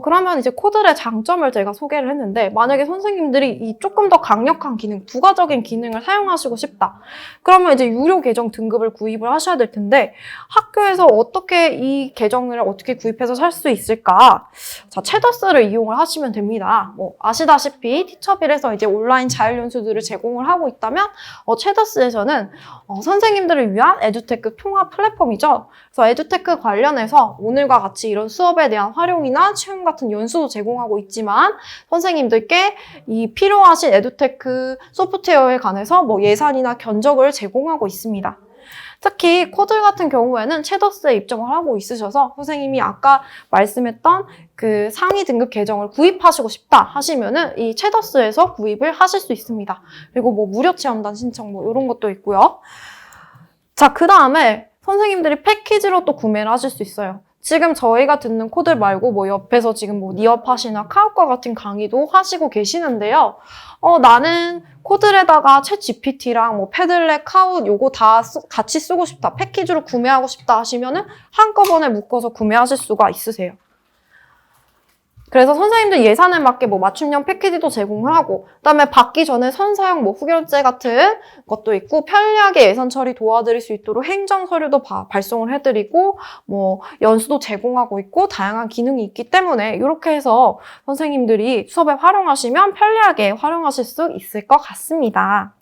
그러면 이제 코들의 장점을 제가 소개를 했는데, 만약에 선생님들이 이 조금 더 강력한 기능, 부가적인 기능을 사용하시고 싶다. 그러면 이제 유료 계정 등급을 구입을 하셔야 될 텐데, 학교에서 어떻게 이 계정을 어떻게 구입해서 살 수 있을까? 자, 체더스를 이용을 하시면 됩니다. 아시다시피 티처빌에서 이제 온라인 자율연수들을 제공을 하고 있다면, 체더스에서는 선생님들을 위한 에듀테크 통합 플랫폼이죠. 그래서 에듀테크 관련해서 오늘과 같이 이런 수업에 대한 활용이나 체험 같은 연수도 제공하고 있지만 선생님들께 이 필요하신 에듀테크 소프트웨어에 관해서 예산이나 견적을 제공하고 있습니다. 특히 코들 같은 경우에는 체더스에 입점을 하고 있으셔서 선생님이 아까 말씀했던 그 상위 등급 계정을 구입하시고 싶다 하시면은 이 체더스에서 구입을 하실 수 있습니다. 그리고 무료 체험단 신청 이런 것도 있고요. 자, 그 다음에 선생님들이 패키지로 또 구매를 하실 수 있어요. 지금 저희가 듣는 코들 말고 옆에서 지금 니어팟이나 카우과 같은 강의도 하시고 계시는데요. 나는 코들에다가 챗 GPT랑 패들렛, 카웃 요거 다 같이 쓰고 싶다. 패키지로 구매하고 싶다 하시면은 한꺼번에 묶어서 구매하실 수가 있으세요. 그래서 선생님들 예산에 맞게 맞춤형 패키지도 제공을 하고, 그다음에 받기 전에 선사용 후결제 같은 것도 있고, 편리하게 예산 처리 도와드릴 수 있도록 행정 서류도 발송을 해드리고, 연수도 제공하고 있고, 다양한 기능이 있기 때문에 이렇게 해서 선생님들이 수업에 활용하시면 편리하게 활용하실 수 있을 것 같습니다.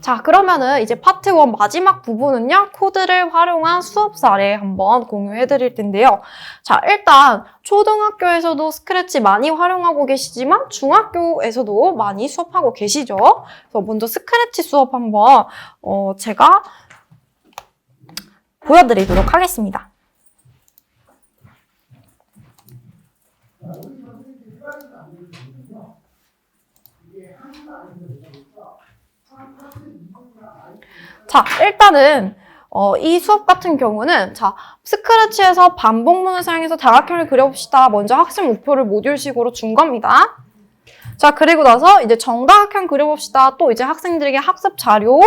자, 그러면은 이제 파트 1 마지막 부분은요, 코드를 활용한 수업 사례 한번 공유해 드릴 텐데요. 자, 일단 초등학교에서도 스크래치 많이 활용하고 계시지만 중학교에서도 많이 수업하고 계시죠. 그래서 먼저 스크래치 수업 한번 제가 보여드리도록 하겠습니다. 자, 일단은 이 수업 같은 경우는 스크래치에서 반복문을 사용해서 다각형을 그려봅시다. 먼저 학습 목표를 모듈식으로 준 겁니다. 자, 그리고 나서 이제 정다각형 그려봅시다. 또 이제 학생들에게 학습 자료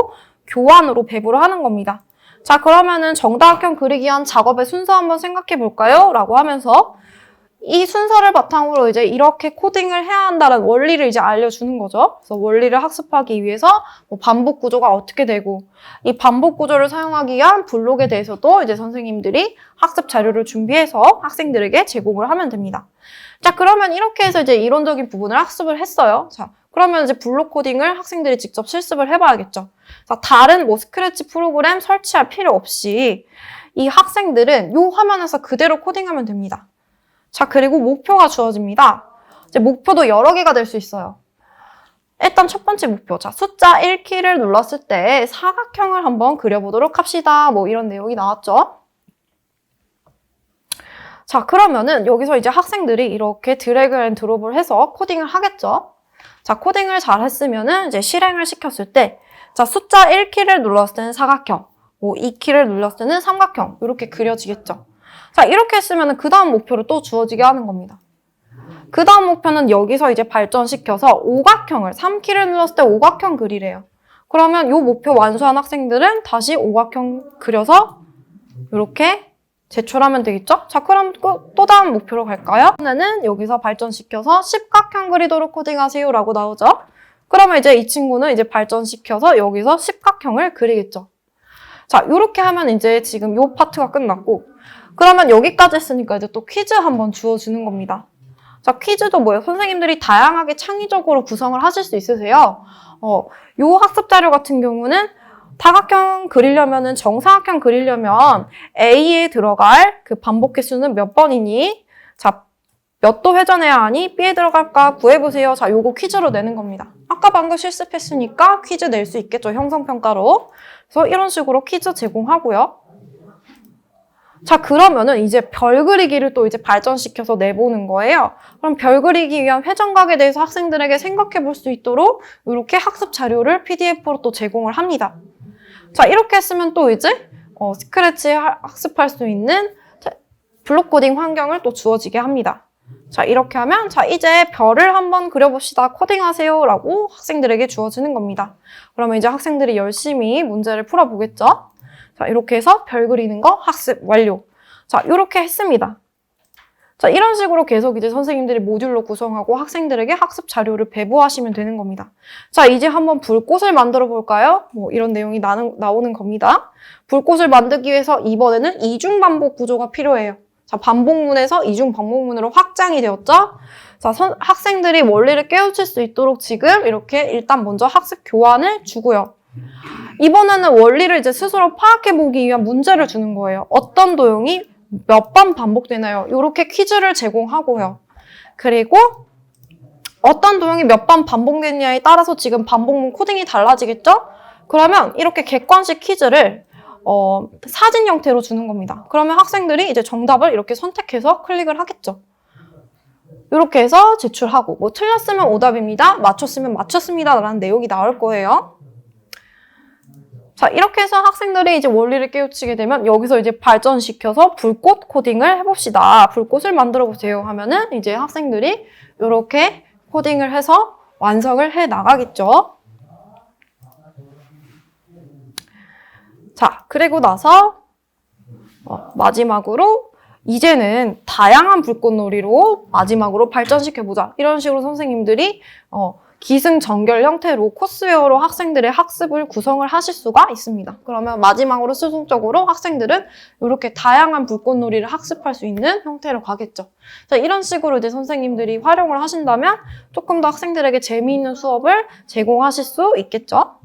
교환으로 배부를 하는 겁니다. 자, 그러면은 정다각형 그리기 위한 작업의 순서 한번 생각해 볼까요? 라고 하면서 이 순서를 바탕으로 이제 이렇게 코딩을 해야 한다는 원리를 이제 알려주는 거죠. 그래서 원리를 학습하기 위해서 반복 구조가 어떻게 되고, 이 반복 구조를 사용하기 위한 블록에 대해서도 이제 선생님들이 학습 자료를 준비해서 학생들에게 제공을 하면 됩니다. 자, 그러면 이렇게 해서 이제 이론적인 부분을 학습을 했어요. 자, 그러면 이제 블록 코딩을 학생들이 직접 실습을 해봐야겠죠. 자, 다른 스크래치 프로그램 설치할 필요 없이 이 학생들은 이 화면에서 그대로 코딩하면 됩니다. 자, 그리고 목표가 주어집니다. 이제 목표도 여러 개가 될 수 있어요. 일단 첫 번째 목표. 자, 숫자 1키를 눌렀을 때 사각형을 한번 그려보도록 합시다. 이런 내용이 나왔죠. 자, 그러면은 여기서 이제 학생들이 이렇게 드래그 앤 드롭을 해서 코딩을 하겠죠. 자, 코딩을 잘 했으면은 이제 실행을 시켰을 때, 자, 숫자 1키를 눌렀을 때는 사각형, 2키를 눌렀을 때는 삼각형, 이렇게 그려지겠죠. 자, 이렇게 했으면 그 다음 목표를 또 주어지게 하는 겁니다. 그 다음 목표는 여기서 이제 발전시켜서 오각형을 3키를 눌렀을 때 오각형 그리래요. 그러면 이 목표 완수한 학생들은 다시 오각형 그려서 이렇게 제출하면 되겠죠? 자, 그럼 또 다음 목표로 갈까요? 이번에는 여기서 발전시켜서 십각형 그리도록 코딩하세요 라고 나오죠? 그러면 이제 이 친구는 이제 발전시켜서 여기서 십각형을 그리겠죠. 자, 이렇게 하면 이제 지금 이 파트가 끝났고, 그러면 여기까지 했으니까 이제 또 퀴즈 한번 주어주는 겁니다. 자, 퀴즈도 뭐예요? 선생님들이 다양하게 창의적으로 구성을 하실 수 있으세요. 요 학습 자료 같은 경우는 다각형 그리려면은 정사각형 그리려면 A에 들어갈 그 반복 횟수는 몇 번이니? 자, 몇 도 회전해야 하니? B에 들어갈까? 구해보세요. 자, 요거 퀴즈로 내는 겁니다. 아까 방금 실습했으니까 퀴즈 낼 수 있겠죠. 형성평가로. 그래서 이런 식으로 퀴즈 제공하고요. 자, 그러면은 이제 별 그리기를 또 이제 발전시켜서 내보는 거예요. 그럼 별 그리기 위한 회전각에 대해서 학생들에게 생각해 볼 수 있도록 이렇게 학습 자료를 PDF로 또 제공을 합니다. 자, 이렇게 했으면 또 이제 스크래치 학습할 수 있는 블록 코딩 환경을 또 주어지게 합니다. 자, 이렇게 하면 자, 이제 별을 한번 그려봅시다. 코딩하세요 라고 학생들에게 주어지는 겁니다. 그러면 이제 학생들이 열심히 문제를 풀어보겠죠. 자, 이렇게 해서 별 그리는 거 학습 완료. 자, 이렇게 했습니다. 자, 이런 식으로 계속 이제 선생님들이 모듈로 구성하고 학생들에게 학습 자료를 배부하시면 되는 겁니다. 자, 이제 한번 불꽃을 만들어 볼까요? 뭐 이런 내용이 나오는 겁니다. 불꽃을 만들기 위해서 이번에는 이중 반복 구조가 필요해요. 자, 반복문에서 이중 반복문으로 확장이 되었죠? 자, 학생들이 원리를 깨우칠 수 있도록 지금 이렇게 일단 먼저 학습 교환을 주고요. 이번에는 원리를 이제 스스로 파악해 보기 위한 문제를 주는 거예요. 어떤 도형이 몇 번 반복되나요? 이렇게 퀴즈를 제공하고요. 그리고 어떤 도형이 몇 번 반복되느냐에 따라서 지금 반복문 코딩이 달라지겠죠? 그러면 이렇게 객관식 퀴즈를 사진 형태로 주는 겁니다. 그러면 학생들이 이제 정답을 이렇게 선택해서 클릭을 하겠죠. 이렇게 해서 제출하고 뭐 틀렸으면 오답입니다. 맞췄으면 맞췄습니다. 라는 내용이 나올 거예요. 자, 이렇게 해서 학생들이 이제 원리를 깨우치게 되면 여기서 이제 발전시켜서 불꽃 코딩을 해봅시다. 불꽃을 만들어 보세요 하면은 이제 학생들이 이렇게 코딩을 해서 완성을 해 나가겠죠. 자, 그리고 나서 마지막으로 이제는 다양한 불꽃놀이로 마지막으로 발전시켜보자. 이런 식으로 선생님들이 기승전결 형태로 코스웨어로 학생들의 학습을 구성을 하실 수가 있습니다. 그러면 마지막으로 최종적으로 학생들은 이렇게 다양한 불꽃놀이를 학습할 수 있는 형태로 가겠죠. 자, 이런 식으로 이제 선생님들이 활용을 하신다면 조금 더 학생들에게 재미있는 수업을 제공하실 수 있겠죠.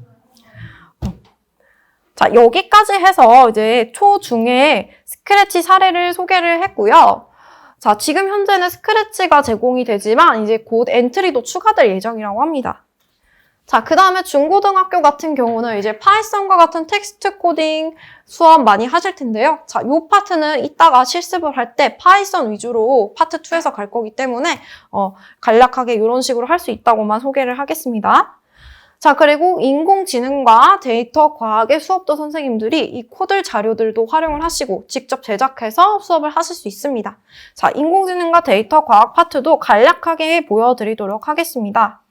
자, 여기까지 해서 이제 초중에 스크래치 사례를 소개를 했고요. 자, 지금 현재는 스크래치가 제공이 되지만 이제 곧 엔트리도 추가될 예정이라고 합니다. 자, 그 다음에 중고등학교 같은 경우는 이제 파이썬과 같은 텍스트 코딩 수업 많이 하실 텐데요. 자, 요 파트는 이따가 실습을 할 때 파이썬 위주로 파트 2에서 갈 거기 때문에 간략하게 이런 식으로 할 수 있다고만 소개를 하겠습니다. 자, 그리고 인공지능과 데이터 과학의 수업도 선생님들이 이 코드 자료들도 활용을 하시고 직접 제작해서 수업을 하실 수 있습니다. 자, 인공지능과 데이터 과학 파트도 간략하게 보여드리도록 하겠습니다.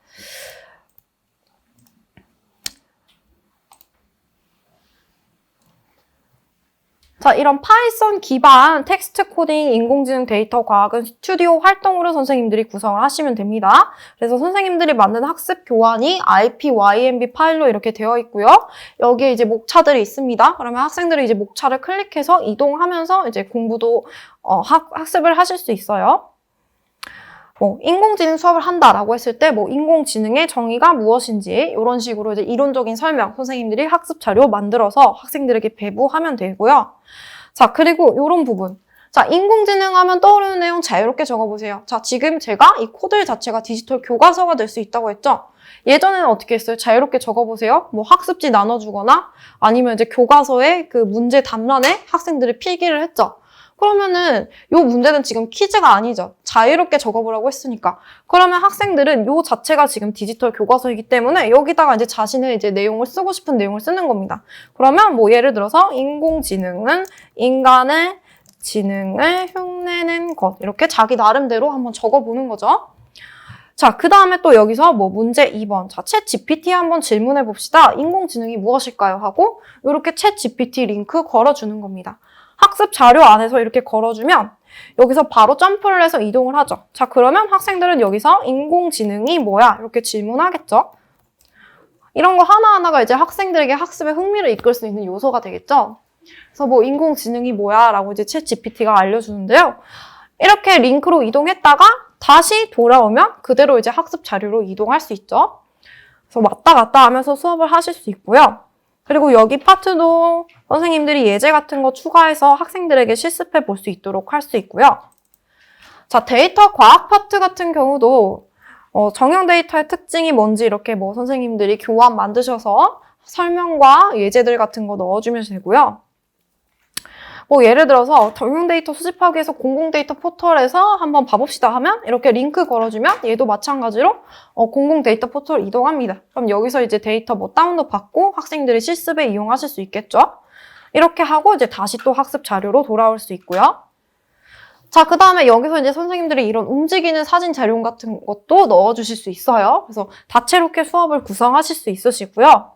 자, 이런 파이썬 기반 텍스트 코딩, 인공지능 데이터 과학은 스튜디오 활동으로 선생님들이 구성을 하시면 됩니다. 그래서 선생님들이 만든 학습 교환이 IPYNB 파일로 이렇게 되어 있고요. 여기에 이제 목차들이 있습니다. 그러면 학생들이 이제 목차를 클릭해서 이동하면서 이제 공부도 학습을 하실 수 있어요. 인공지능 수업을 한다라고 했을 때 인공지능의 정의가 무엇인지 이런 식으로 이제 이론적인 설명 선생님들이 학습 자료 만들어서 학생들에게 배부하면 되고요. 자, 그리고 이런 부분. 자, 인공지능 하면 떠오르는 내용 자유롭게 적어보세요. 자, 지금 제가 이 코드 자체가 디지털 교과서가 될 수 있다고 했죠? 예전에는 어떻게 했어요? 자유롭게 적어보세요. 학습지 나눠주거나 아니면 이제 교과서에 그 문제 답란에 학생들이 필기를 했죠. 그러면은 요 문제는 지금 퀴즈가 아니죠. 자유롭게 적어보라고 했으니까. 그러면 학생들은 요 자체가 지금 디지털 교과서이기 때문에 여기다가 이제 자신의 이제 내용을 쓰고 싶은 내용을 쓰는 겁니다. 그러면 예를 들어서 인공지능은 인간의 지능을 흉내낸 것. 이렇게 자기 나름대로 한번 적어보는 거죠. 자, 그 다음에 또 여기서 문제 2번. 자, 챗 GPT 한번 질문해 봅시다. 인공지능이 무엇일까요? 하고 이렇게 챗 GPT 링크 걸어주는 겁니다. 학습 자료 안에서 이렇게 걸어주면 여기서 바로 점프를 해서 이동을 하죠. 자, 그러면 학생들은 여기서 인공지능이 뭐야? 이렇게 질문하겠죠. 이런 거 하나하나가 이제 학생들에게 학습에 흥미를 이끌 수 있는 요소가 되겠죠. 그래서 인공지능이 뭐야? 라고 이제 챗 GPT가 알려주는데요. 이렇게 링크로 이동했다가 다시 돌아오면 그대로 이제 학습 자료로 이동할 수 있죠. 그래서 왔다 갔다 하면서 수업을 하실 수 있고요. 그리고 여기 파트도 선생님들이 예제 같은 거 추가해서 학생들에게 실습해 볼 수 있도록 할 수 있고요. 자, 데이터 과학 파트 같은 경우도 정형 데이터의 특징이 뭔지 이렇게 선생님들이 교환 만드셔서 설명과 예제들 같은 거 넣어주면 되고요. 예를 들어서 정형 데이터 수집하기 위해서 공공 데이터 포털에서 한번 봐봅시다 하면 이렇게 링크 걸어주면 얘도 마찬가지로 공공 데이터 포털 이동합니다. 그럼 여기서 이제 데이터 다운로드 받고 학생들이 실습에 이용하실 수 있겠죠? 이렇게 하고 이제 다시 또 학습 자료로 돌아올 수 있고요. 자, 그 다음에 여기서 이제 선생님들이 이런 움직이는 사진 자료 같은 것도 넣어주실 수 있어요. 그래서 다채롭게 수업을 구성하실 수 있으시고요.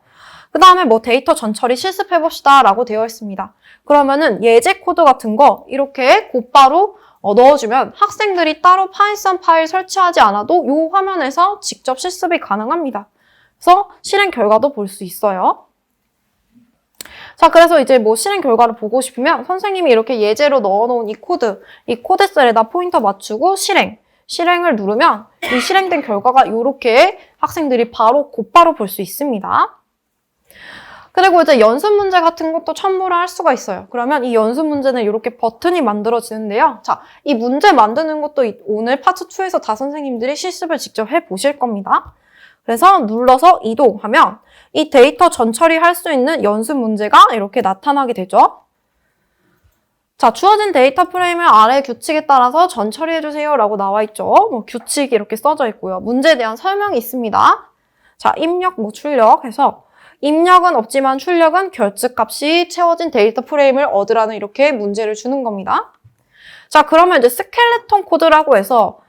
그 다음에 데이터 전처리 실습해봅시다 라고 되어 있습니다. 그러면은 예제 코드 같은 거 이렇게 곧바로 넣어주면 학생들이 따로 파이썬 파일 설치하지 않아도 이 화면에서 직접 실습이 가능합니다. 그래서 실행 결과도 볼 수 있어요. 자, 그래서 이제 뭐 실행 결과를 보고 싶으면 선생님이 이렇게 예제로 넣어놓은 이 코드 셀에다 포인터 맞추고 실행을 누르면 이 실행된 결과가 이렇게 학생들이 곧바로 볼 수 있습니다. 그리고 이제 연습 문제 같은 것도 첨부를 할 수가 있어요. 그러면 이 연습 문제는 이렇게 버튼이 만들어지는데요. 자, 이 문제 만드는 것도 오늘 파트 2에서 다 선생님들이 실습을 직접 해보실 겁니다. 그래서 눌러서 이동하면 이 데이터 전처리할 수 있는 연습 문제가 이렇게 나타나게 되죠. 자, 주어진 데이터 프레임을 아래 규칙에 따라서 전처리해주세요 라고 나와 있죠. 뭐 규칙이 이렇게 써져 있고요. 문제에 대한 설명이 있습니다. 자, 입력, 출력 해서 입력은 없지만 출력은 결측값이 채워진 데이터 프레임을 얻으라는 이렇게 문제를 주는 겁니다. 자, 그러면 이제 스켈레톤 코드라고 해서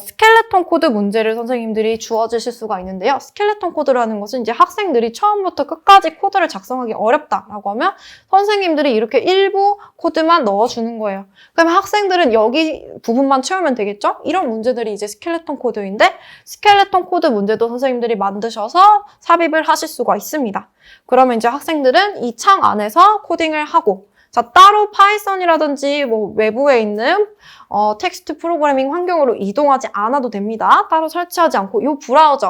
스켈레톤 코드 문제를 선생님들이 주어주실 수가 있는데요. 스켈레톤 코드라는 것은 이제 학생들이 처음부터 끝까지 코드를 작성하기 어렵다라고 하면 선생님들이 이렇게 일부 코드만 넣어주는 거예요. 그러면 학생들은 여기 부분만 채우면 되겠죠? 이런 문제들이 이제 스켈레톤 코드인데 스켈레톤 코드 문제도 선생님들이 만드셔서 삽입을 하실 수가 있습니다. 그러면 이제 학생들은 이 창 안에서 코딩을 하고 자, 따로 파이썬이라든지 뭐 외부에 있는 텍스트 프로그래밍 환경으로 이동하지 않아도 됩니다. 따로 설치하지 않고 이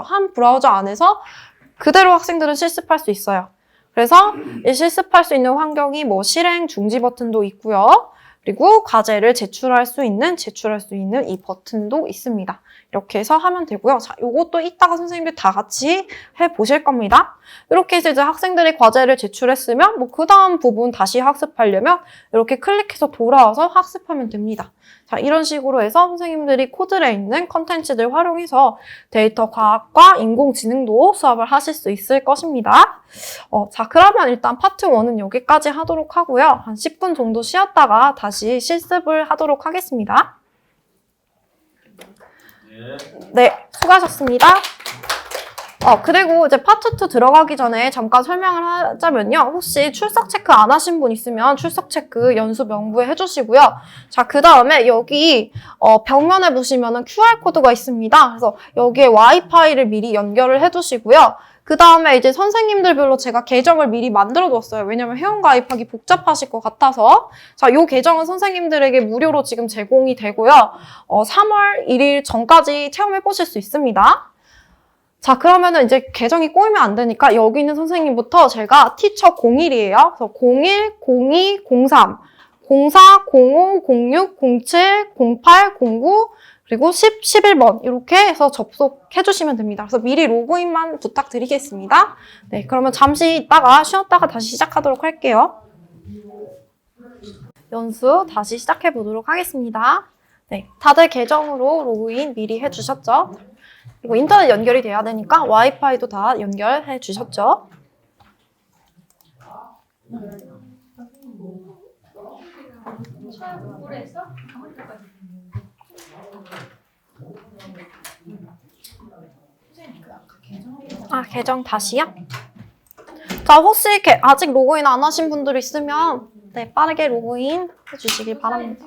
한 브라우저 안에서 그대로 학생들은 실습할 수 있어요. 그래서 이 실습할 수 있는 환경이 뭐 실행 중지 버튼도 있고요. 그리고 과제를 제출할 수 있는 이 버튼도 있습니다. 이렇게 해서 하면 되고요. 자, 요것도 이따가 선생님들 다 같이 해보실 겁니다. 이렇게 해서 이제 학생들이 과제를 제출했으면 뭐 그 다음 부분 다시 학습하려면 이렇게 클릭해서 돌아와서 학습하면 됩니다. 자, 이런 식으로 해서 선생님들이 코드에 있는 컨텐츠들 활용해서 데이터 과학과 인공지능도 수업을 하실 수 있을 것입니다. 자, 그러면 일단 파트 1은 여기까지 하도록 하고요. 한 10분 정도 쉬었다가 다시 실습을 하도록 하겠습니다. 네, 수고하셨습니다. 그리고 이제 파트 2 들어가기 전에 잠깐 설명을 하자면요. 혹시 출석 체크 안 하신 분 있으면 출석 체크 연수 명부에 해주시고요. 자, 그 다음에 여기 벽면에 보시면은 QR코드가 있습니다. 그래서 여기에 와이파이를 미리 연결을 해두시고요. 그 다음에 이제 선생님들별로 제가 계정을 미리 만들어 뒀어요. 왜냐면 회원가입하기 복잡하실 것 같아서. 자, 요 계정은 선생님들에게 무료로 지금 제공이 되고요. 3월 1일 전까지 체험해 보실 수 있습니다. 자, 그러면은 이제 계정이 꼬이면 안 되니까 여기 있는 선생님부터 제가 티처 01이에요. 그래서 01, 02, 03, 04, 05, 06, 07, 08, 09, 그리고 10, 11번 이렇게 해서 접속해 주시면 됩니다. 그래서 미리 로그인만 부탁드리겠습니다. 네, 그러면 잠시 쉬었다가 다시 시작하도록 할게요. 연수 다시 시작해 보도록 하겠습니다. 네, 다들 계정으로 로그인 미리 해주셨죠? 그리고 인터넷 연결이 돼야 되니까 와이파이도 다 연결해 주셨죠? 계정 다시요? 자, 혹시 아직 로그인 안 하신 분들 있으면 네, 빠르게 로그인 해주시길 바랍니다.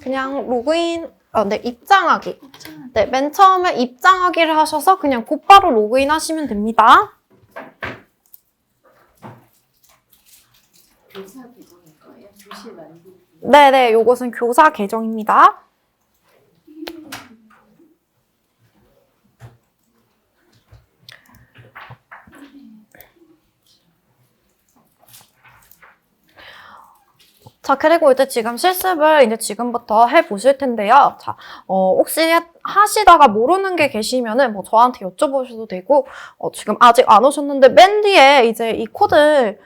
그냥 로그인, 네, 입장하기. 네, 맨 처음에 입장하기를 하셔서 그냥 곧바로 로그인 하시면 됩니다. 교사 계정일 거예요? 교실 만들기. 네네, 요것은 교사 계정입니다. 자, 그리고 이제 지금 실습을 이제 지금부터 해보실 텐데요. 자, 혹시 하시다가 모르는 게 계시면은 뭐 저한테 여쭤보셔도 되고, 지금 아직 안 오셨는데 맨 뒤에 이제 이 코드,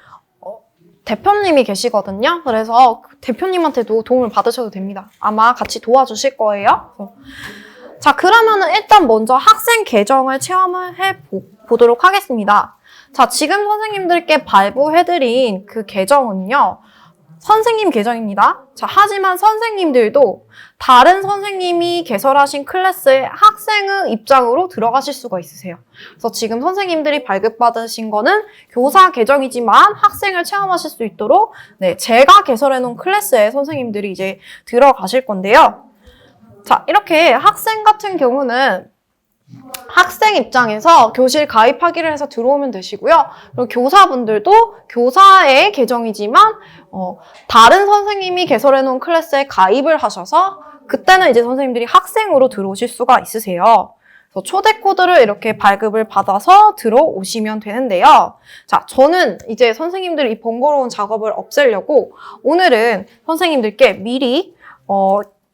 대표님이 계시거든요. 그래서 대표님한테도 도움을 받으셔도 됩니다. 아마 같이 도와주실 거예요. 자, 그러면은 일단 먼저 학생 계정을 체험을 해보도록 하겠습니다. 자, 지금 선생님들께 발부해드린 그 계정은요, 선생님 계정입니다. 자, 하지만 선생님들도 다른 선생님이 개설하신 클래스에 학생의 입장으로 들어가실 수가 있으세요. 그래서 지금 선생님들이 발급받으신 거는 교사 계정이지만 학생을 체험하실 수 있도록 제가 개설해 놓은 클래스에 선생님들이 이제 들어가실 건데요. 자, 이렇게 학생 같은 경우는 학생 입장에서 교실 가입하기를 해서 들어오면 되시고요. 그리고 교사분들도 교사의 계정이지만 다른 선생님이 개설해 놓은 클래스에 가입을 하셔서 그때는 이제 선생님들이 학생으로 들어오실 수가 있으세요. 그래서 초대 코드를 이렇게 발급을 받아서 들어오시면 되는데요. 자, 저는 이제 선생님들이 이 번거로운 작업을 없애려고 오늘은 선생님들께 미리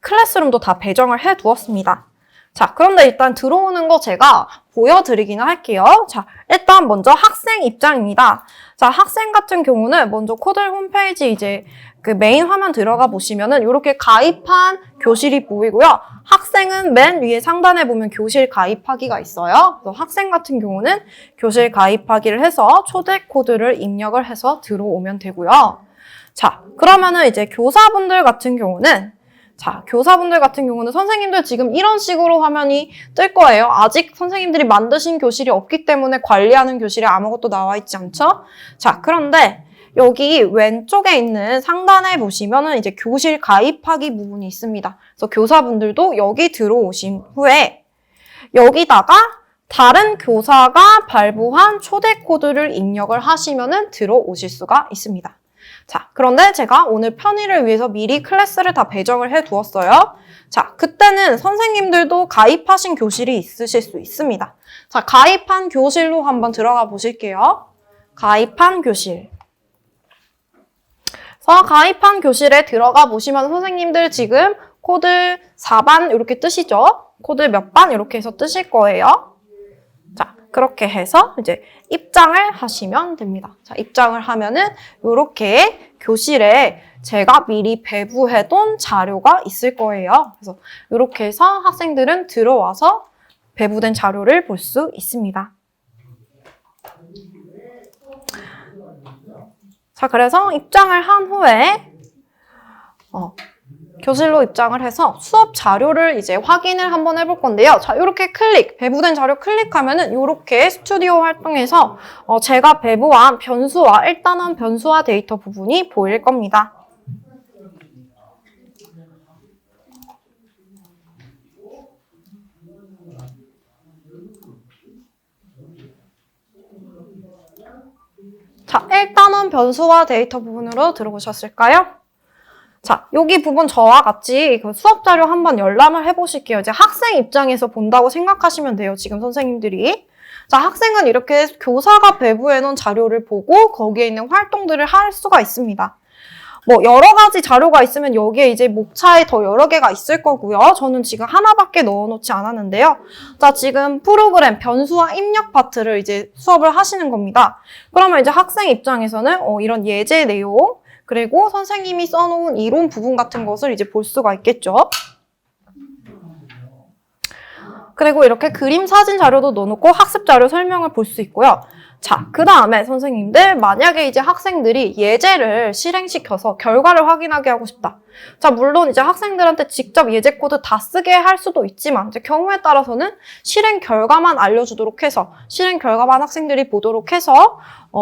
클래스룸도 다 배정을 해 두었습니다. 자, 그런데 일단 들어오는 거 제가 보여드리기는 할게요. 자, 일단 먼저 학생 입장입니다. 자, 학생 같은 경우는 먼저 코들 홈페이지 이제 그 메인 화면 들어가 보시면은 이렇게 가입한 교실이 보이고요. 학생은 맨 위에 상단에 보면 교실 가입하기가 있어요. 그래서 학생 같은 경우는 교실 가입하기를 해서 초대 코드를 입력을 해서 들어오면 되고요. 자, 그러면은 이제 교사분들 같은 경우는 선생님들 지금 이런 식으로 화면이 뜰 거예요. 아직 선생님들이 만드신 교실이 없기 때문에 관리하는 교실에 아무것도 나와 있지 않죠? 자, 그런데 여기 왼쪽에 있는 상단에 보시면은 이제 교실 가입하기 부분이 있습니다. 그래서 교사분들도 여기 들어오신 후에 여기다가 다른 교사가 발부한 초대 코드를 입력을 하시면은 들어오실 수가 있습니다. 자, 그런데 제가 오늘 편의를 위해서 미리 클래스를 다 배정을 해 두었어요. 자, 그때는 선생님들도 가입하신 교실이 있으실 수 있습니다. 자, 가입한 교실로 한번 들어가 보실게요. 가입한 교실. 그래서 가입한 교실에 들어가 보시면 선생님들 지금 코드 4반 이렇게 뜨시죠? 코드 몇 반 이렇게 해서 뜨실 거예요. 자, 그렇게 해서 이제 입장을 하시면 됩니다. 자, 입장을 하면은 이렇게 교실에 제가 미리 배부해둔 자료가 있을 거예요. 그래서 이렇게 해서 학생들은 들어와서 배부된 자료를 볼 수 있습니다. 자, 그래서 입장을 한 후에 교실로 입장을 해서 수업 자료를 이제 확인을 한번 해볼 건데요. 자, 이렇게 배부된 자료 클릭하면은 이렇게 스튜디오 활동에서 제가 배부한 변수와 일단원 변수화 데이터 부분이 보일 겁니다. 자, 일단원 변수화 데이터 부분으로 들어오셨을까요? 자, 여기 부분 저와 같이 그 수업 자료 한번 열람을 해보실게요. 이제 학생 입장에서 본다고 생각하시면 돼요. 지금 선생님들이. 자, 학생은 이렇게 교사가 배부해놓은 자료를 보고 거기에 있는 활동들을 할 수가 있습니다. 뭐 여러 가지 자료가 있으면 여기에 이제 목차에 더 여러 개가 있을 거고요. 저는 지금 하나밖에 넣어놓지 않았는데요. 자, 지금 프로그램 변수와 입력 파트를 이제 수업을 하시는 겁니다. 그러면 이제 학생 입장에서는 이런 예제 내용 그리고 선생님이 써놓은 이론 부분 같은 것을 이제 볼 수가 있겠죠. 그리고 이렇게 그림, 사진 자료도 넣어놓고 학습 자료 설명을 볼 수 있고요. 자, 그 다음에 선생님들 만약에 이제 학생들이 예제를 실행시켜서 결과를 확인하게 하고 싶다. 자, 물론 이제 학생들한테 직접 예제 코드 다 쓰게 할 수도 있지만 이제 경우에 따라서는 실행 결과만 알려주도록 해서 실행 결과만 학생들이 보도록 해서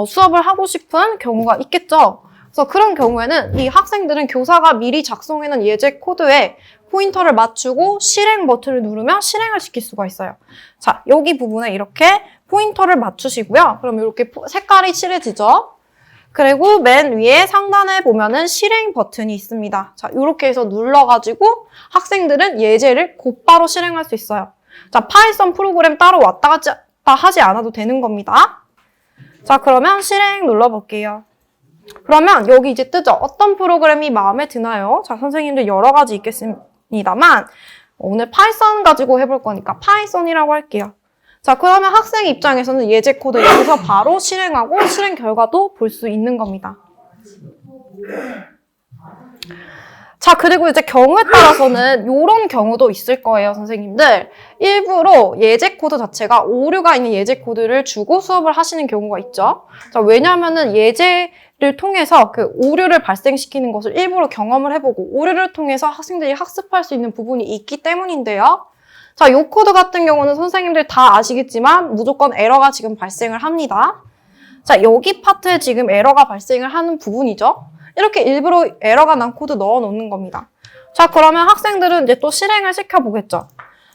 수업을 하고 싶은 경우가 있겠죠. 그래서 그런 경우에는 이 학생들은 교사가 미리 작성해놓은 예제 코드에 포인터를 맞추고 실행 버튼을 누르면 실행을 시킬 수가 있어요. 자, 여기 부분에 이렇게 포인터를 맞추시고요. 그럼 이렇게 색깔이 칠해지죠? 그리고 맨 위에 상단에 보면은 실행 버튼이 있습니다. 자, 이렇게 해서 눌러가지고 학생들은 예제를 곧바로 실행할 수 있어요. 자, 파이썬 프로그램 따로 왔다 갔다 하지 않아도 되는 겁니다. 자, 그러면 실행 눌러볼게요. 그러면 여기 이제 뜨죠? 어떤 프로그램이 마음에 드나요? 자, 선생님들 여러 가지 있겠습니다만 오늘 파이썬 가지고 해볼 거니까 파이썬이라고 할게요. 자, 그러면 학생 입장에서는 예제 코드 여기서 바로 실행하고 실행 결과도 볼 수 있는 겁니다. 자, 그리고 이제 경우에 따라서는 이런 경우도 있을 거예요, 선생님들. 일부러 예제 코드 자체가 오류가 있는 예제 코드를 주고 수업을 하시는 경우가 있죠. 자, 왜냐면은 예제를 통해서 그 오류를 발생시키는 것을 일부러 경험을 해보고 오류를 통해서 학생들이 학습할 수 있는 부분이 있기 때문인데요. 자, 이 코드 같은 경우는 선생님들 다 아시겠지만 무조건 에러가 지금 발생을 합니다. 자, 여기 파트에 지금 에러가 발생을 하는 부분이죠. 이렇게 일부러 에러가 난 코드 넣어 놓는 겁니다. 자, 그러면 학생들은 이제 또 실행을 시켜보겠죠.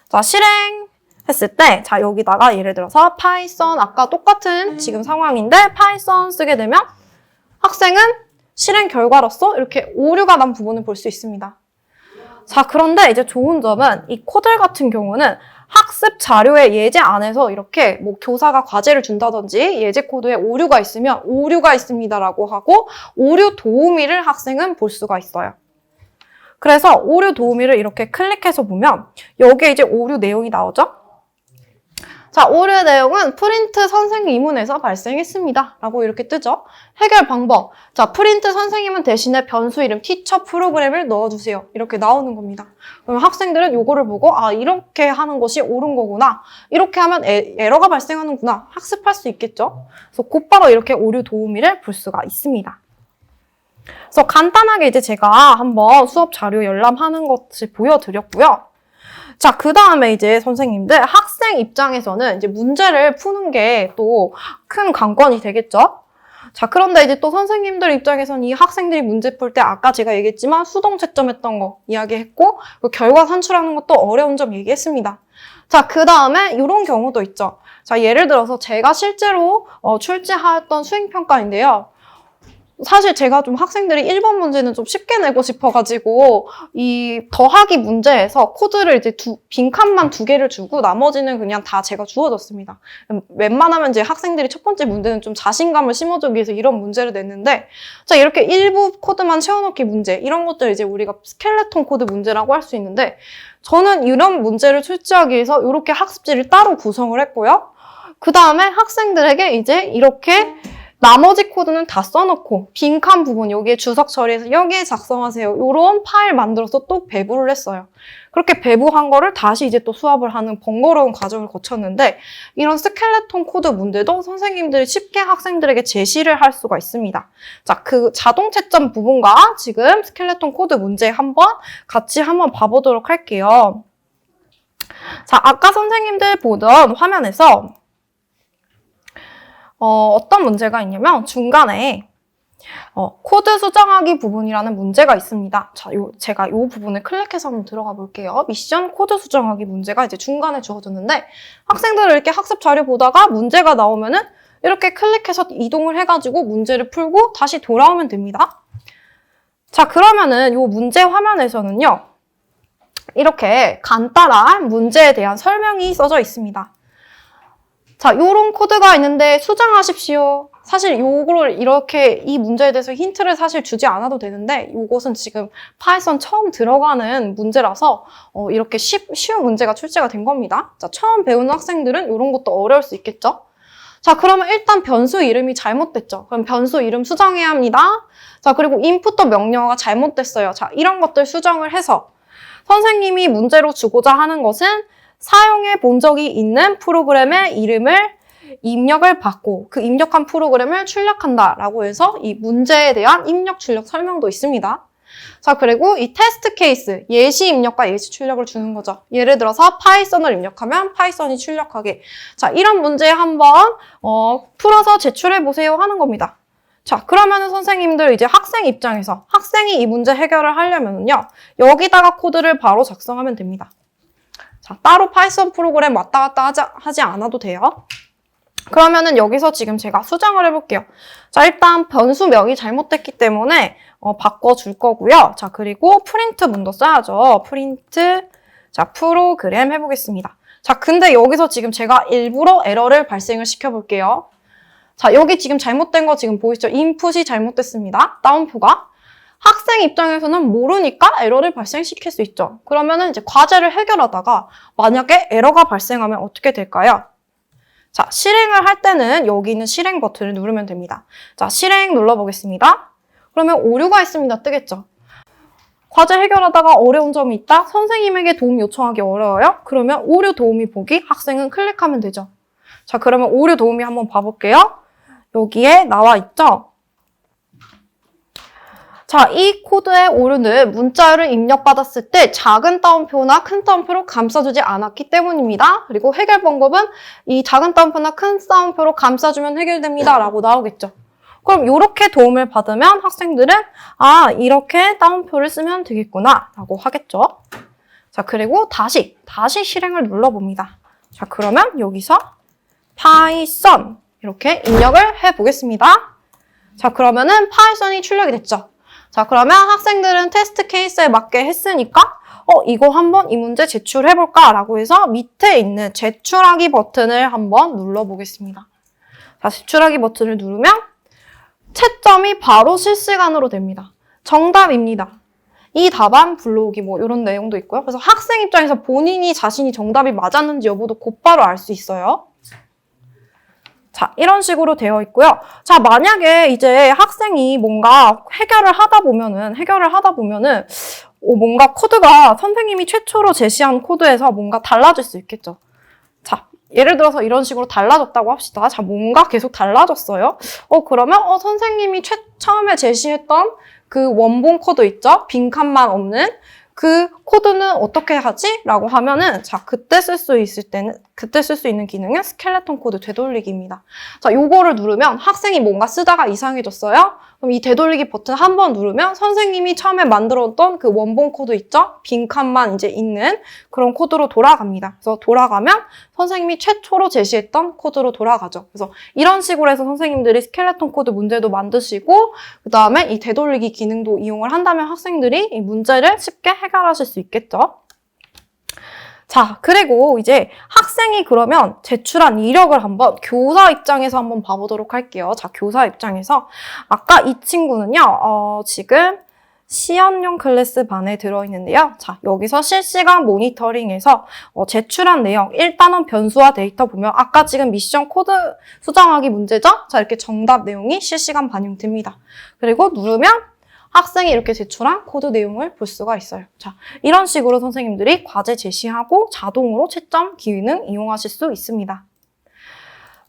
자, 실행했을 때, 자, 여기다가 예를 들어서 파이썬, 아까 똑같은 지금 상황인데 파이썬 쓰게 되면 학생은 실행 결과로서 이렇게 오류가 난 부분을 볼 수 있습니다. 자, 그런데 이제 좋은 점은 이 코드 같은 경우는 학습 자료의 예제 안에서 이렇게 뭐 교사가 과제를 준다든지 예제 코드에 오류가 있으면 오류가 있습니다라고 하고 오류 도우미를 학생은 볼 수가 있어요. 그래서 오류 도우미를 이렇게 클릭해서 보면 여기에 이제 오류 내용이 나오죠? 자, 오류의 내용은 프린트 선생 이문에서 발생했습니다. 라고 이렇게 뜨죠. 해결 방법. 자, 프린트 선생님은 대신에 변수 이름 티처 프로그램을 넣어주세요. 이렇게 나오는 겁니다. 그러면 학생들은 요거를 보고 아, 이렇게 하는 것이 옳은 거구나. 이렇게 하면 에러가 발생하는구나. 학습할 수 있겠죠. 그래서 곧바로 이렇게 오류 도우미를 볼 수가 있습니다. 그래서 간단하게 이제 제가 한번 수업 자료 열람하는 것을 보여드렸고요. 자, 그 다음에 이제 선생님들 학생 입장에서는 이제 문제를 푸는 게 또 큰 관건이 되겠죠? 자, 그런데 이제 또 선생님들 입장에서는 이 학생들이 문제 풀 때 아까 제가 얘기했지만 수동 채점했던 거 이야기했고 결과 산출하는 것도 어려운 점 얘기했습니다. 자, 그 다음에 이런 경우도 있죠. 자, 예를 들어서 제가 실제로 출제하였던 수행평가인데요. 사실 제가 좀 학생들이 1번 문제는 좀 쉽게 내고 싶어가지고 이 더하기 문제에서 코드를 이제 빈칸만 2개를 주고 나머지는 그냥 다 제가 주어졌습니다. 웬만하면 이제 학생들이 첫 번째 문제는 좀 자신감을 심어주기 위해서 이런 문제를 냈는데 자, 이렇게 일부 코드만 채워넣기 문제 이런 것들 이제 우리가 스켈레톤 코드 문제라고 할 수 있는데 저는 이런 문제를 출제하기 위해서 이렇게 학습지를 따로 구성을 했고요. 그 다음에 학생들에게 이제 이렇게 나머지 코드는 다 써놓고 빈칸 부분 여기에 주석 처리해서 여기에 작성하세요. 이런 파일 만들어서 또 배부를 했어요. 그렇게 배부한 거를 다시 이제 또 수합을 하는 번거로운 과정을 거쳤는데 이런 스켈레톤 코드 문제도 선생님들이 쉽게 학생들에게 제시를 할 수가 있습니다. 자, 그 자동 채점 부분과 지금 스켈레톤 코드 문제 같이 한번 봐보도록 할게요. 자, 아까 선생님들 보던 화면에서 어떤 문제가 있냐면 중간에 코드 수정하기 부분이라는 문제가 있습니다. 자, 제가 이 부분을 클릭해서 한번 들어가 볼게요. 미션 코드 수정하기 문제가 이제 중간에 주어졌는데 학생들을 이렇게 학습 자료 보다가 문제가 나오면은 이렇게 클릭해서 이동을 해가지고 문제를 풀고 다시 돌아오면 됩니다. 자, 그러면은 이 문제 화면에서는요. 이렇게 간단한 문제에 대한 설명이 써져 있습니다. 자, 요런 코드가 있는데 수정하십시오. 사실 요거를 이렇게 이 문제에 대해서 힌트를 사실 주지 않아도 되는데 요것은 지금 파이썬 처음 들어가는 문제라서 이렇게 쉬운 문제가 출제가 된 겁니다. 자, 처음 배우는 학생들은 요런 것도 어려울 수 있겠죠? 자, 그러면 일단 변수 이름이 잘못됐죠. 그럼 변수 이름 수정해야 합니다. 자, 그리고 인풋도 명령어가 잘못됐어요. 자, 이런 것들 수정을 해서 선생님이 문제로 주고자 하는 것은 사용해 본 적이 있는 프로그램의 이름을 입력을 받고 그 입력한 프로그램을 출력한다라고 해서 이 문제에 대한 입력 출력 설명도 있습니다. 자, 그리고 이 테스트 케이스, 예시 입력과 예시 출력을 주는 거죠. 예를 들어서 파이썬을 입력하면 파이썬이 출력하게. 자, 이런 문제 한번 풀어서 제출해 보세요 하는 겁니다. 자, 그러면은 선생님들 이제 학생 입장에서 학생이 이 문제 해결을 하려면요. 여기다가 코드를 바로 작성하면 됩니다. 자, 따로 파이썬 프로그램 왔다 갔다 하지 않아도 돼요. 그러면은 여기서 지금 제가 수정을 해볼게요. 자, 일단 변수명이 잘못됐기 때문에 바꿔줄 거고요. 자, 그리고 프린트 문도 써야죠. 프린트, 자, 프로그램 해보겠습니다. 자, 근데 여기서 지금 제가 일부러 에러를 발생을 시켜볼게요. 자, 여기 지금 잘못된 거 지금 보이시죠? 인풋이 잘못됐습니다. 다운표가. 학생 입장에서는 모르니까 에러를 발생시킬 수 있죠. 그러면은 이제 과제를 해결하다가 만약에 에러가 발생하면 어떻게 될까요? 자, 실행을 할 때는 여기 있는 실행 버튼을 누르면 됩니다. 자, 실행 눌러보겠습니다. 그러면 오류가 있습니다. 뜨겠죠? 과제 해결하다가 어려운 점이 있다? 선생님에게 도움 요청하기 어려워요? 그러면 오류 도우미 보기 학생은 클릭하면 되죠. 자, 그러면 오류 도우미 한번 봐볼게요. 여기에 나와 있죠? 자, 이 코드에 오류는 문자열을 입력받았을 때 작은 따옴표나 큰 따옴표로 감싸주지 않았기 때문입니다. 그리고 해결 방법은 이 작은 따옴표나 큰 따옴표로 감싸주면 해결됩니다. 라고 나오겠죠. 그럼 이렇게 도움을 받으면 학생들은 아, 이렇게 따옴표를 쓰면 되겠구나 라고 하겠죠. 자, 그리고 다시 실행을 눌러봅니다. 자, 그러면 여기서 파이썬 이렇게 입력을 해보겠습니다. 자, 그러면은 파이썬이 출력이 됐죠. 자, 그러면 학생들은 테스트 케이스에 맞게 했으니까 이거 한번 이 문제 제출해볼까? 라고 해서 밑에 있는 제출하기 버튼을 한번 눌러보겠습니다. 자, 제출하기 버튼을 누르면 채점이 바로 실시간으로 됩니다. 정답입니다. 이 답안 불러오기 뭐 이런 내용도 있고요. 그래서 학생 입장에서 본인이 자신이 정답이 맞았는지 여부도 곧바로 알 수 있어요. 자, 이런 식으로 되어 있고요. 자, 만약에 이제 학생이 뭔가 해결을 하다 보면은 뭔가 코드가 선생님이 최초로 제시한 코드에서 뭔가 달라질 수 있겠죠. 자, 예를 들어서 이런 식으로 달라졌다고 합시다. 자, 뭔가 계속 달라졌어요. 그러면 선생님이 처음에 제시했던 그 원본 코드 있죠? 빈칸만 없는 그 코드는 어떻게 하지? 라고 하면은 자, 그때 쓸 수 있는 기능은 스켈레톤 코드 되돌리기입니다. 자, 요거를 누르면 학생이 뭔가 쓰다가 이상해졌어요? 그럼 이 되돌리기 버튼 한 번 누르면 선생님이 처음에 만들었던 그 원본 코드 있죠? 빈칸만 이제 있는 그런 코드로 돌아갑니다. 그래서 돌아가면 선생님이 최초로 제시했던 코드로 돌아가죠. 그래서 이런 식으로 해서 선생님들이 스켈레톤 코드 문제도 만드시고 그 다음에 이 되돌리기 기능도 이용을 한다면 학생들이 이 문제를 쉽게 해결하실 수 있겠죠. 자, 그리고 이제 학생이 그러면 제출한 이력을 한번 교사 입장에서 한번 봐보도록 할게요. 자, 교사 입장에서 아까 이 친구는요, 지금 시연용 클래스 반에 들어있는데요. 자, 여기서 실시간 모니터링에서 제출한 내용, 1단원 변수와 데이터 보면 아까 지금 미션 코드 수정하기 문제죠? 자, 이렇게 정답 내용이 실시간 반영됩니다. 그리고 누르면 학생이 이렇게 제출한 코드 내용을 볼 수가 있어요. 자, 이런 식으로 선생님들이 과제 제시하고 자동으로 채점 기능 이용하실 수 있습니다.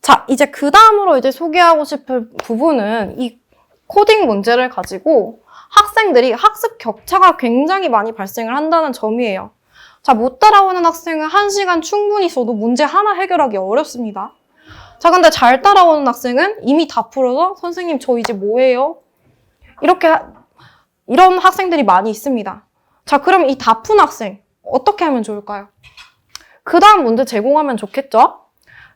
자, 이제 그 다음으로 이제 소개하고 싶을 부분은 이 코딩 문제를 가지고 학생들이 학습 격차가 굉장히 많이 발생을 한다는 점이에요. 자, 못 따라오는 학생은 1시간 충분히 써도 문제 하나 해결하기 어렵습니다. 자, 근데 잘 따라오는 학생은 이미 다 풀어서 선생님 저 이제 뭐 해요? 이런 학생들이 많이 있습니다. 자, 그럼 이 다 푼 학생 어떻게 하면 좋을까요? 그 다음 문제 제공하면 좋겠죠?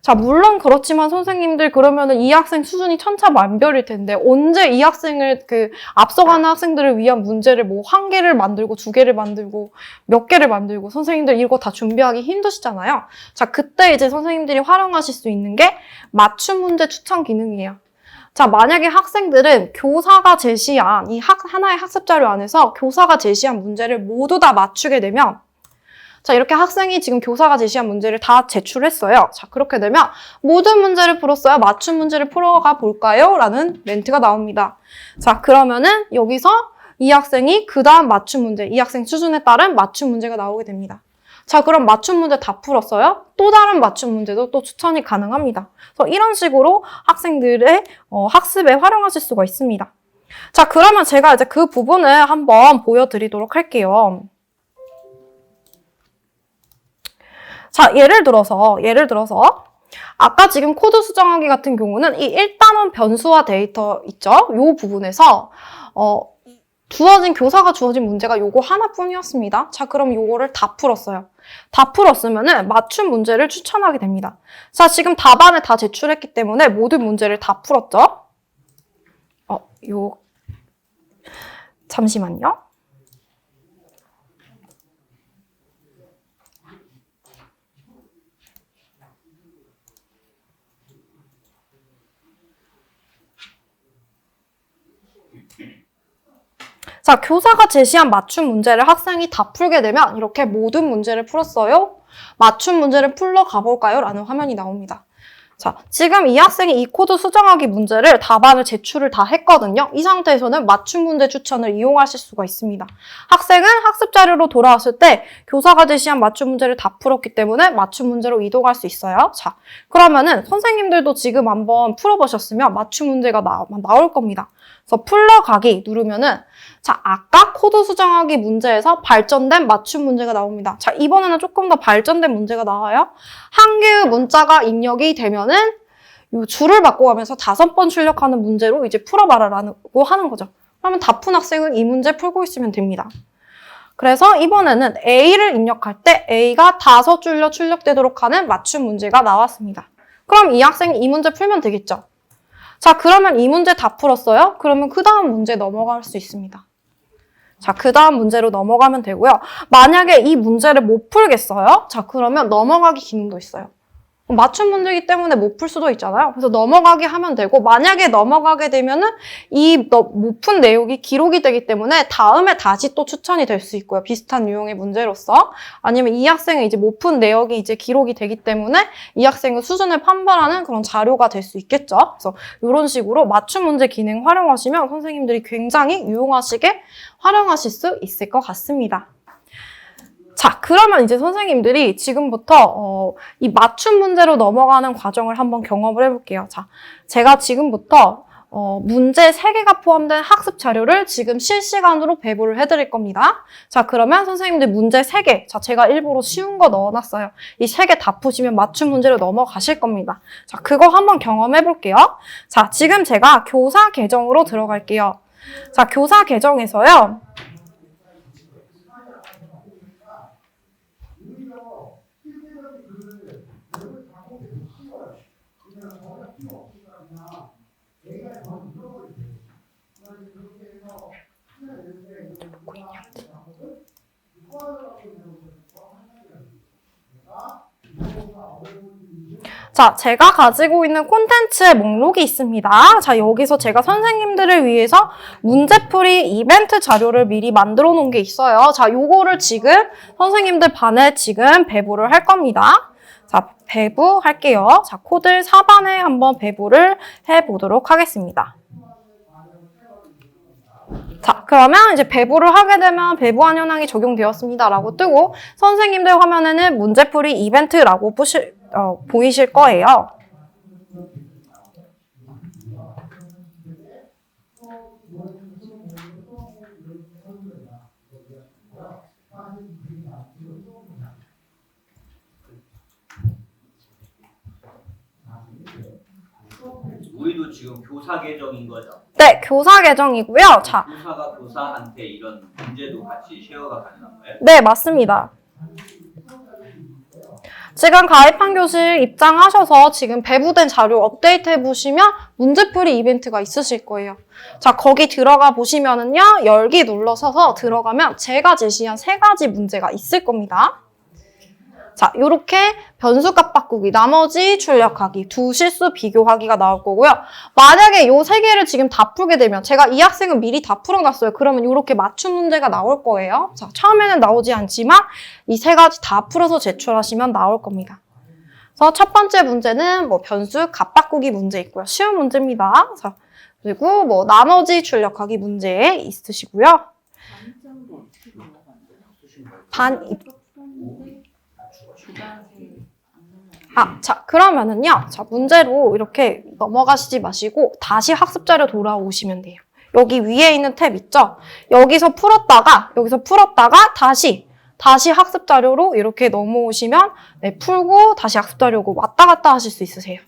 자, 물론 그렇지만 선생님들 그러면은 이 학생 수준이 천차만별일 텐데 언제 이 학생을 앞서가는 학생들을 위한 문제를 뭐 1개를 만들고 2개를 만들고 몇 개를 만들고 선생님들 이거 다 준비하기 힘드시잖아요. 자, 그때 이제 선생님들이 활용하실 수 있는 게 맞춤 문제 추천 기능이에요. 자, 만약에 학생들은 교사가 제시한 이 하나의 학습 자료 안에서 교사가 제시한 문제를 모두 다 맞추게 되면 자, 이렇게 학생이 지금 교사가 제시한 문제를 다 제출했어요. 자, 그렇게 되면 모든 문제를 풀었어요. 맞춤 문제를 풀어가 볼까요? 라는 멘트가 나옵니다. 자, 그러면은 여기서 이 학생이 그 다음 맞춤 문제, 이 학생 수준에 따른 맞춤 문제가 나오게 됩니다. 자, 그럼 맞춤 문제 다 풀었어요? 또 다른 맞춤 문제도 또 추천이 가능합니다. 그래서 이런 식으로 학생들의 학습에 활용하실 수가 있습니다. 자, 그러면 제가 이제 그 부분을 한번 보여드리도록 할게요. 자, 예를 들어서 아까 지금 코드 수정하기 같은 경우는 이 1단원 변수와 데이터 있죠? 이 부분에서 교사가 주어진 문제가 요거 하나뿐이었습니다. 자, 그럼 요거를 다 풀었어요. 다 풀었으면은 맞춤 문제를 추천하게 됩니다. 자, 지금 답안을 다 제출했기 때문에 모든 문제를 다 풀었죠? 잠시만요. 자, 교사가 제시한 맞춤 문제를 학생이 다 풀게 되면 이렇게 모든 문제를 풀었어요. 맞춤 문제를 풀러 가볼까요? 라는 화면이 나옵니다. 자, 지금 이 학생이 이 코드 수정하기 문제를 답안을 제출을 다 했거든요. 이 상태에서는 맞춤 문제 추천을 이용하실 수가 있습니다. 학생은 학습 자료로 돌아왔을 때 교사가 제시한 맞춤 문제를 다 풀었기 때문에 맞춤 문제로 이동할 수 있어요. 자, 그러면은 선생님들도 지금 한번 풀어보셨으면 맞춤 문제가 나올 겁니다. 그래서 풀러가기 누르면은 자, 아까 코드 수정하기 문제에서 발전된 맞춤 문제가 나옵니다. 자, 이번에는 조금 더 발전된 문제가 나와요. 한 개의 문자가 입력이 되면은 이 줄을 바꿔가면서 5번 출력하는 문제로 이제 풀어봐라라고 하는 거죠. 그러면 다 푼 학생은 이 문제 풀고 있으면 됩니다. 그래서 이번에는 A를 입력할 때 A가 5줄로 출력되도록 하는 맞춤 문제가 나왔습니다. 그럼 이 학생이 이 문제 풀면 되겠죠? 자, 그러면 이 문제 다 풀었어요? 그러면 그 다음 문제 넘어갈 수 있습니다. 자, 그 다음 문제로 넘어가면 되고요. 만약에 이 문제를 못 풀겠어요? 자, 그러면 넘어가기 기능도 있어요. 맞춤 문제이기 때문에 못 풀 수도 있잖아요. 그래서 넘어가기 하면 되고, 만약에 넘어가게 되면은 이 못 푼 내용이 기록이 되기 때문에 다음에 다시 또 추천이 될 수 있고요. 비슷한 유형의 문제로서. 아니면 이 학생은 이제 못 푼 내역이 이제 기록이 되기 때문에 이 학생의 수준을 판별하는 그런 자료가 될 수 있겠죠. 그래서 이런 식으로 맞춤 문제 기능 활용하시면 선생님들이 굉장히 유용하시게 활용하실 수 있을 것 같습니다. 자, 그러면 이제 선생님들이 지금부터 이 맞춤 문제로 넘어가는 과정을 한번 경험을 해볼게요. 자, 제가 지금부터 문제 3개가 포함된 학습 자료를 지금 실시간으로 배부를 해드릴 겁니다. 자, 그러면 선생님들 문제 3개. 자, 제가 일부러 쉬운 거 넣어놨어요. 이 3개 다 푸시면 맞춤 문제로 넘어가실 겁니다. 자, 그거 한번 경험해볼게요. 자, 지금 제가 교사 계정으로 들어갈게요. 자, 교사 계정에서요. 자, 제가 가지고 있는 콘텐츠의 목록이 있습니다. 자, 여기서 제가 선생님들을 위해서 문제풀이 이벤트 자료를 미리 만들어 놓은 게 있어요. 자, 요거를 지금 선생님들 반에 지금 배부를 할 겁니다. 자, 배부할게요. 자, 코드 4반에 한번 배부를 해보도록 하겠습니다. 자, 그러면 이제 배부를 하게 되면 배부한 현황이 적용되었습니다 라고 뜨고 선생님들 화면에는 문제풀이 이벤트라고 보이실 거예요. 우리도 지금 교사 계정인 거죠? 네, 교사 계정이고요. 자, 교사가 교사한테 이런 문제도 같이 쉐어가 가능한 거예요? 네, 맞습니다. 지금 가입한 교실 입장하셔서 지금 배부된 자료 업데이트 해보시면 문제풀이 이벤트가 있으실 거예요. 자, 거기 들어가 보시면은요, 열기 눌러서서 들어가면 제가 제시한 3가지 문제가 있을 겁니다. 자, 요렇게 변수값 바꾸기, 나머지 출력하기, 두 실수 비교하기가 나올 거고요. 만약에 요 3개를 지금 다 풀게 되면 제가 이 학생은 미리 다 풀어놨어요. 그러면 요렇게 맞춤 문제가 나올 거예요. 자, 처음에는 나오지 않지만 이 3가지 다 풀어서 제출하시면 나올 겁니다. 그래서 첫 번째 문제는 뭐 변수 값 바꾸기 문제 있고요. 쉬운 문제입니다. 자, 그리고 뭐 나머지 출력하기 문제 있으시고요. 자, 그러면은요. 자, 문제로 이렇게 넘어가시지 마시고 다시 학습 자료 돌아오시면 돼요. 여기 위에 있는 탭 있죠? 여기서 풀었다가 다시 학습 자료로 이렇게 넘어오시면 네, 풀고 다시 학습 자료고 왔다 갔다 하실 수 있으세요.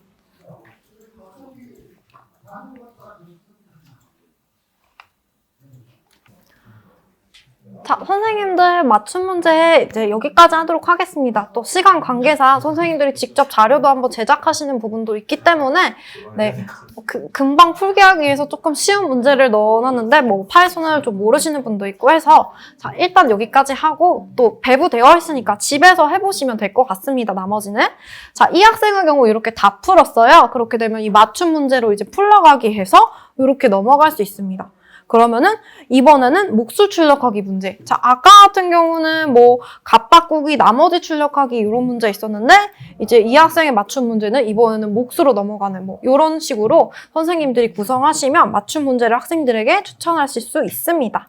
자, 선생님들 맞춤 문제 이제 여기까지 하도록 하겠습니다. 또 시간 관계상 선생님들이 직접 자료도 한번 제작하시는 부분도 있기 때문에 네, 금방 풀게 하기 위해서 조금 쉬운 문제를 넣어놨는데 뭐 파이썬을 좀 모르시는 분도 있고 해서 자, 일단 여기까지 하고 또 배부되어 있으니까 집에서 해보시면 될 것 같습니다. 나머지는 자, 이 학생의 경우 이렇게 다 풀었어요. 그렇게 되면 이 맞춤 문제로 이제 풀러가기 해서 이렇게 넘어갈 수 있습니다. 그러면은 이번에는 목수 출력하기 문제. 자, 아까 같은 경우는 뭐 값 바꾸기, 나머지 출력하기 이런 문제 있었는데 이제 이 학생의 맞춤 문제는 이번에는 몫으로 넘어가는 뭐 이런 식으로 선생님들이 구성하시면 맞춤 문제를 학생들에게 추천하실 수 있습니다.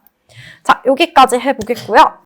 자, 여기까지 해보겠고요.